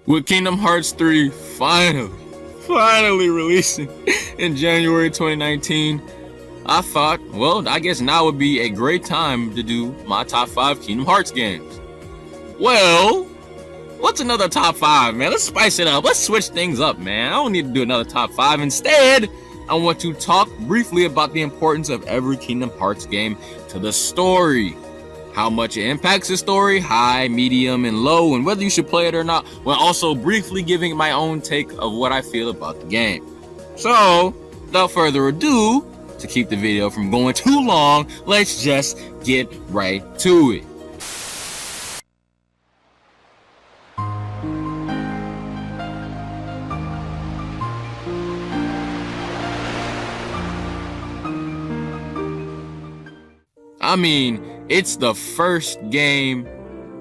With Kingdom Hearts 3 finally releasing in January 2019, I thought, well, I guess now would be a great time to do my top 5 Kingdom Hearts games. Well, what's another top 5, man? Let's spice it up. Let's switch things up, man. I don't need to do another top 5. Instead, I want to talk briefly about the importance of every Kingdom Hearts game to the story. How much it impacts the story, high, medium, and low, and whether you should play it or not, while also briefly giving my own take of what I feel about the game. So, without further ado, to keep the video from going too long, let's just get right to it. I mean, it's the first game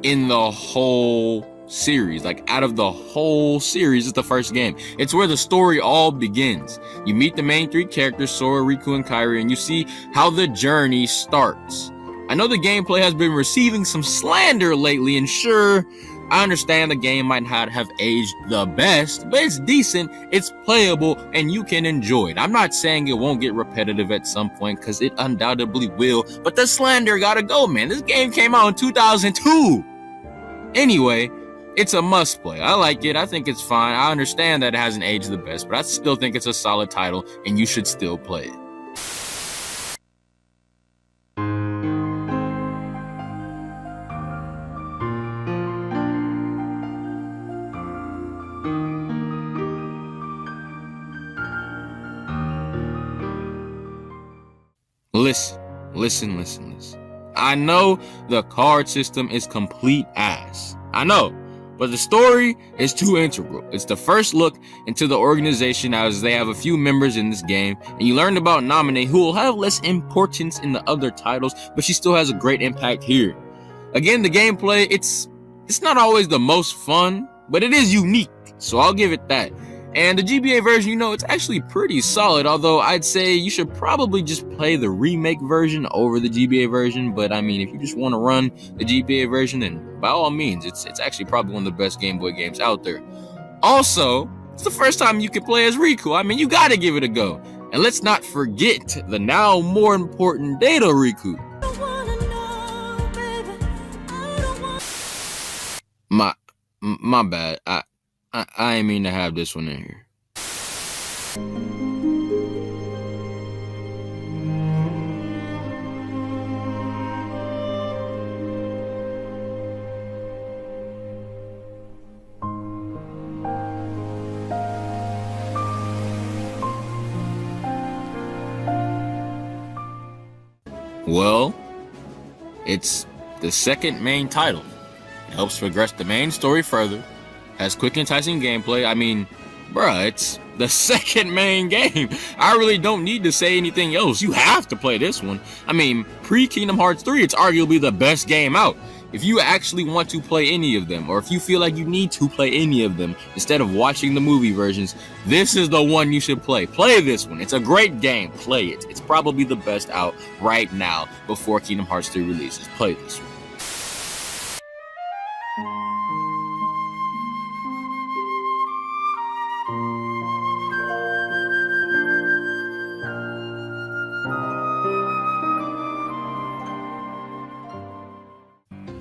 in the whole series. Like, out of the whole series, it's the first game. It's where the story all begins. You meet the main 3 characters, Sora, Riku, and Kairi, and you see how the journey starts. I know the gameplay has been receiving some slander lately, and sure, I understand the game might not have aged the best, but it's decent, it's playable, and you can enjoy it. I'm not saying it won't get repetitive at some point, because it undoubtedly will, but the slander gotta go, man. This game came out in 2002. Anyway, it's a must play. I like it. I think it's fine. I understand that it hasn't aged the best, but I still think it's a solid title, and you should still play it. Listen. I know the card system is complete ass. I know, but the story is too integral. It's the first look into the organization, as they have a few members in this game, and you learned about Naminé, who will have less importance in the other titles, but she still has a great impact here. Again, the gameplay, it's not always the most fun, but it is unique, so I'll give it that. And the GBA version, it's actually pretty solid, although I'd say you should probably just play the remake version over the GBA version. But I mean, if you just want to run the GBA version, then by all means, it's actually probably one of the best Game Boy games out there. Also, it's the first time you can play as Riku. I mean, you gotta give it a go. And let's not forget the now more important Data Riku. My bad. I didn't mean to have this one in here. Well, it's the second main title. It helps progress the main story further. Has quick, enticing gameplay. I mean, bruh, it's the second main game. I really don't need to say anything else. You have to play this one. I mean, pre-Kingdom Hearts 3, it's arguably the best game out. If you actually want to play any of them, or if you feel like you need to play any of them instead of watching the movie versions, this is the one you should play. Play this one. It's a great game. Play it. It's probably the best out right now before Kingdom Hearts 3 releases. Play this one.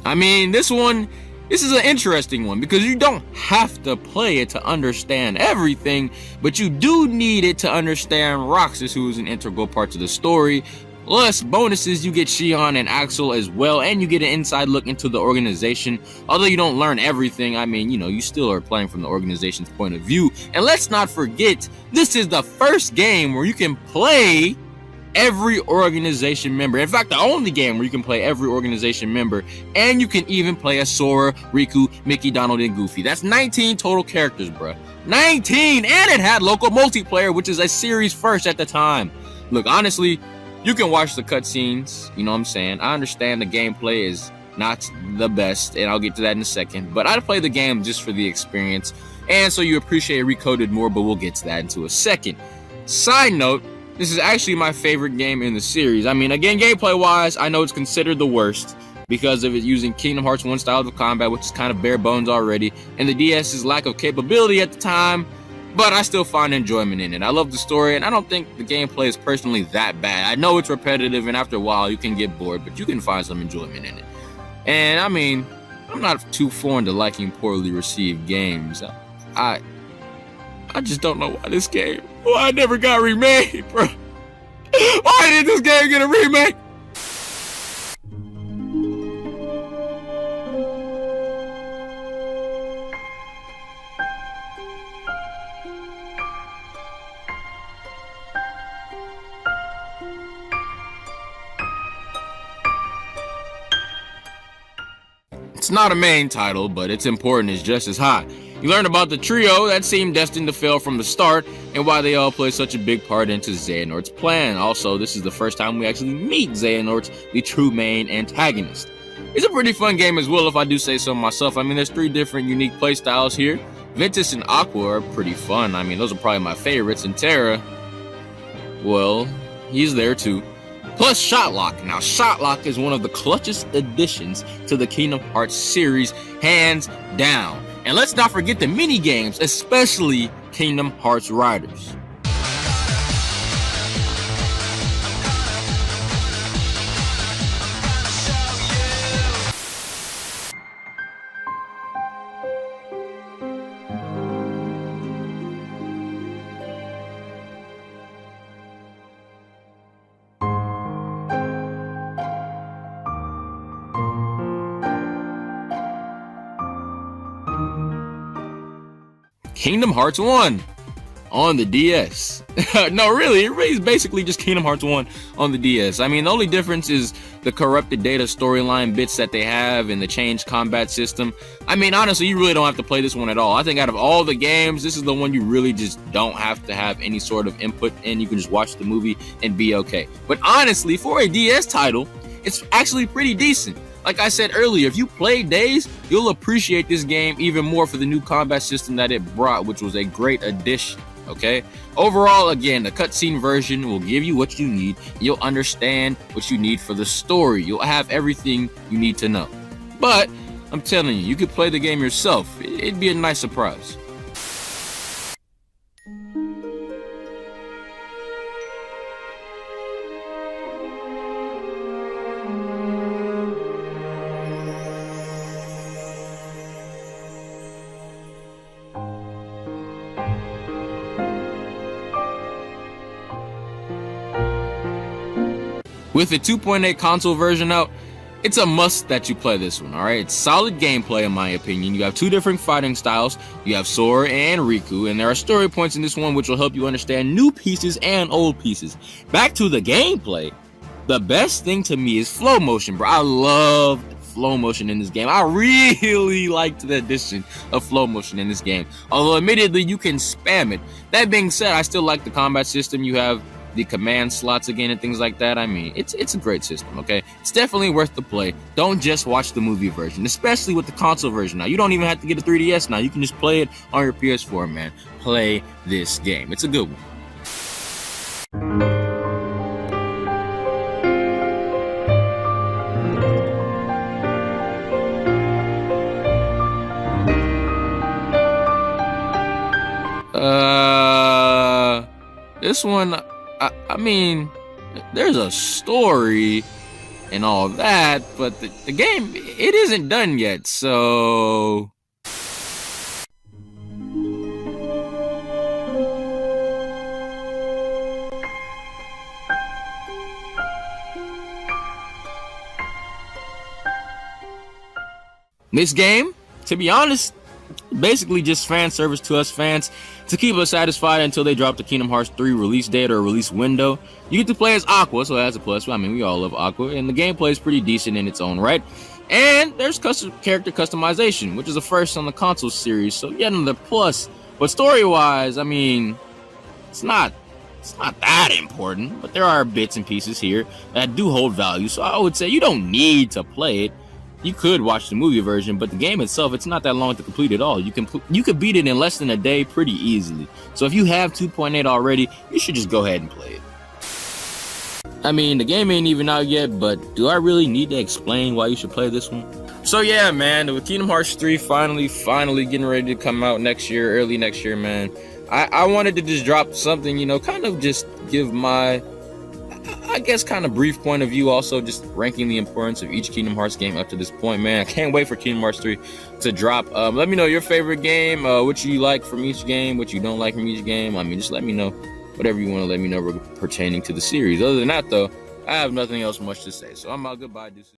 I mean, this is an interesting one because you don't have to play it to understand everything, but you do need it to understand Roxas, who is an integral part to the story. Plus, bonuses, you get Shion and Axel as well, and you get an inside look into the organization. Although you don't learn everything, I mean, you still are playing from the organization's point of view. And let's not forget, this is the first game where you can play every organization member. In fact, the only game where you can play every organization member, and you can even play as Sora, Riku, Mickey, Donald, and Goofy. That's 19 total characters, bruh. 19! And it had local multiplayer, which is a series first at the time. Look, honestly, you can watch the cutscenes, you know what I'm saying? I understand the gameplay is not the best, and I'll get to that in a second, but I'd play the game just for the experience, and so you appreciate Recoded more, but we'll get to that into a second. Side note, this is actually my favorite game in the series. I mean, again, gameplay-wise, I know it's considered the worst, because of it using Kingdom Hearts 1 style of combat, which is kind of bare bones already, and the DS's lack of capability at the time, but I still find enjoyment in it. I love the story, and I don't think the gameplay is personally that bad. I know it's repetitive, and after a while, you can get bored, but you can find some enjoyment in it. And I mean, I'm not too foreign to liking poorly received games. I just don't know why it never got remade, bro. Why did this game get a remake? It's not a main title, but its importance is just as high. You learn about the trio that seemed destined to fail from the start, and why they all play such a big part into Xehanort's plan. Also, this is the first time we actually meet Xehanort, the true main antagonist. It's a pretty fun game as well, if I do say so myself. I mean, there's 3 different unique playstyles here. Ventus and Aqua are pretty fun. I mean, those are probably my favorites, and Terra, well, he's there too. Plus Shotlock. Now, Shotlock is one of the clutchest additions to the Kingdom Hearts series, hands down. And let's not forget the mini games, especially Kingdom Hearts Riders. Kingdom Hearts 1 on the DS. No, really, it's basically just Kingdom Hearts 1 on the DS. I mean, the only difference is the corrupted data storyline bits that they have and the changed combat system. I mean, honestly, you really don't have to play this one at all. I think out of all the games, this is the one you really just don't have to have any sort of input in. You can just watch the movie and be okay. But honestly, for a DS title, it's actually pretty decent. Like I said earlier, if you play Days, you'll appreciate this game even more for the new combat system that it brought, which was a great addition, okay? Overall, again, the cutscene version will give you what you need. You'll understand what you need for the story. You'll have everything you need to know. But I'm telling you, you could play the game yourself. It'd be a nice surprise. With the 2.8 console version out, it's a must that you play this one, alright? It's solid gameplay in my opinion. You have 2 different fighting styles. You have Sora and Riku, and there are story points in this one which will help you understand new pieces and old pieces. Back to the gameplay, the best thing to me is flow motion, bro. I loved flow motion in this game. I really liked the addition of flow motion in this game. Although admittedly, you can spam it. That being said, I still like the combat system. You have the command slots again and things like that. I mean, it's a great system, okay? It's definitely worth the play. Don't just watch the movie version, especially with the console version now. You don't even have to get a 3DS now. You can just play it on your PS4, man. Play this game. It's a good one. This one, I mean, there's a story and all that, but the game, it isn't done yet, so... This game, to be honest, basically just fan service to us fans to keep us satisfied until they drop the Kingdom Hearts 3 release date or release window. You get to play as Aqua, so that's a plus. I mean, we all love Aqua, and the gameplay is pretty decent in its own right. And there's character customization, which is a first on the console series, so yet another plus. But story-wise, I mean, it's not that important, but there are bits and pieces here that do hold value, so I would say you don't need to play it. You could watch the movie version, but the game itself, it's not that long to complete at all. You could beat it in less than a day pretty easily. So if you have 2.8 already, you should just go ahead and play it. I mean, the game ain't even out yet, but do I really need to explain why you should play this one? So yeah, man, with Kingdom Hearts 3 finally getting ready to come out next year, early next year, man. I wanted to just drop something, you know, kind of just give my, I guess, kind of brief point of view, also just ranking the importance of each Kingdom Hearts game up to this point, man. I can't wait for Kingdom Hearts 3 to drop. Let me know your favorite game, what you like from each game, what you don't like from each game. I mean, just let me know whatever you want to let me know pertaining to the series. Other than that, though, I have nothing else much to say. So I'm out. Goodbye, deuces.